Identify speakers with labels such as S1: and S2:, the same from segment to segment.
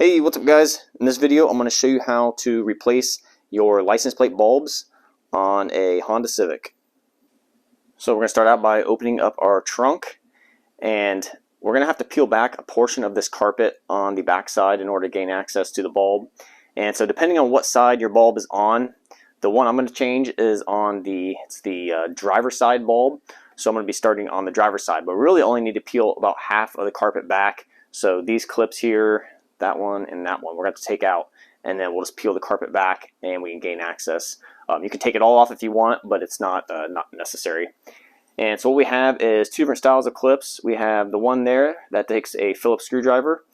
S1: Hey, what's up guys? In this video I'm going to show you how to replace your license plate bulbs on a Honda Civic. So we're going to start out by opening up our trunk, and we're going to have to peel back a portion of this carpet on the back side in order to gain access to the bulb. And so depending on what side your bulb is on, the one I'm going to change is on the driver's side bulb. So I'm going to be starting on the driver's side, but we really only need to peel about half of the carpet back. So these clips here, that one and that one, we're going to take out, and then we'll just peel the carpet back and we can gain access. You can take it all off if you want, but it's not necessary. And so what we have is two different styles of clips. We have the one there that takes a Phillips screwdriver,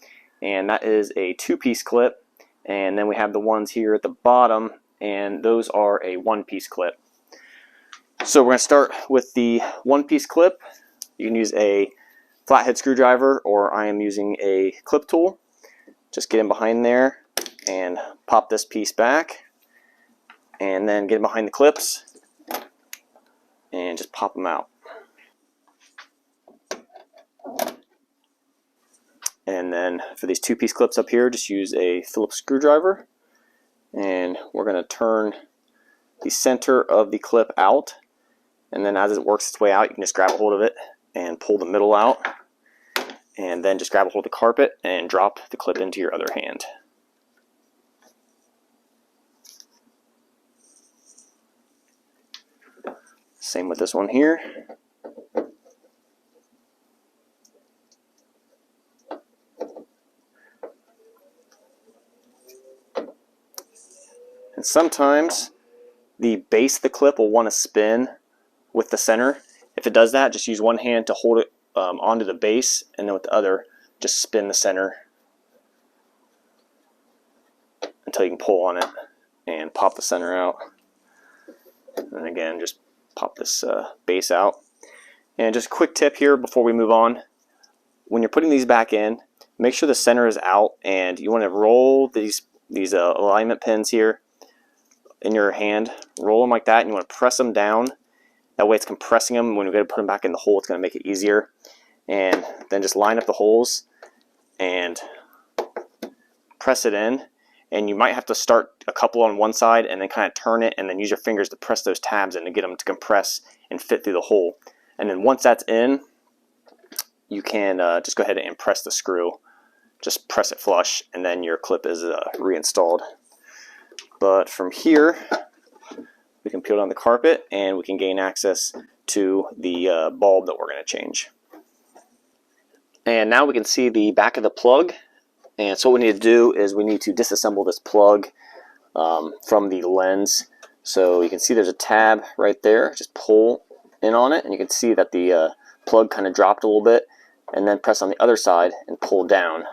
S1: and that is a two-piece clip. And then we have the ones here at the bottom, and those are a one-piece clip. So we're going to start with the one-piece clip. You can use a flathead screwdriver, or I am using a clip tool. Just get in behind there and pop this piece back, and then get in behind the clips and just pop them out. And then for these two-piece clips up here, just use a Phillips screwdriver, and we're going to turn the center of the clip out, and then as it works its way out, you can just grab a hold of it and pull the middle out, and then just grab a hold of the carpet and drop the clip into your other hand. Same with this one here. And sometimes the base of the clip will want to spin with the center. If it does that, just use one hand to hold it onto the base, and then with the other, just spin the center until you can pull on it and pop the center out. And again, just pop this base out. And just a quick tip here before we move on: when you're putting these back in, make sure the center is out, and you want to roll these alignment pins here in your hand. Roll them like that, and you want to press them down. That way it's compressing them. When you're going to put them back in the hole, it's going to make it easier. And then just line up the holes and press it in. And you might have to start a couple on one side and then kind of turn it, and then use your fingers to press those tabs in to get them to compress and fit through the hole. And then once that's in, you can just go ahead and press the screw. Just press it flush, and then your clip is reinstalled. But from here, we can peel down the carpet and we can gain access to the bulb that we're going to change. And now we can see the back of the plug. And so what we need to do is we need to disassemble this plug from the lens. So you can see there's a tab right there. Just pull in on it, and you can see that the plug kind of dropped a little bit. And then press on the other side and pull down,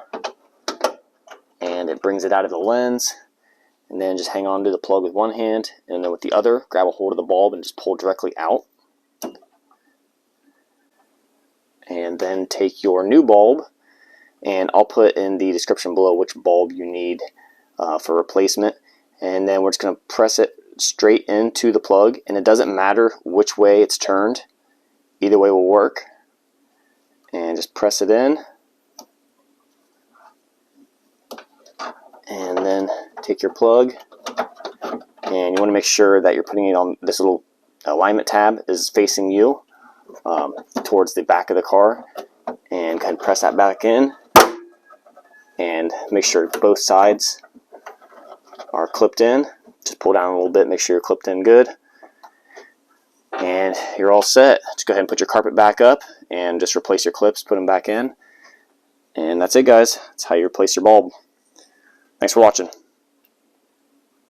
S1: and it brings it out of the lens. And then just hang on to the plug with one hand, and then with the other, grab a hold of the bulb and just pull directly out. And then take your new bulb, and I'll put in the description below which bulb you need for replacement. And then we're just going to press it straight into the plug, and it doesn't matter which way it's turned. Either way will work. And just press it in. And then take your plug, and you want to make sure that you're putting it on this little alignment tab is facing you towards the back of the car, and kind of press that back in, and make sure both sides are clipped in. Just pull down a little bit, make sure you're clipped in good, and you're all set. Just go ahead and put your carpet back up and just replace your clips, put them back in, and that's it guys. That's how you replace your bulb. Thanks for watching.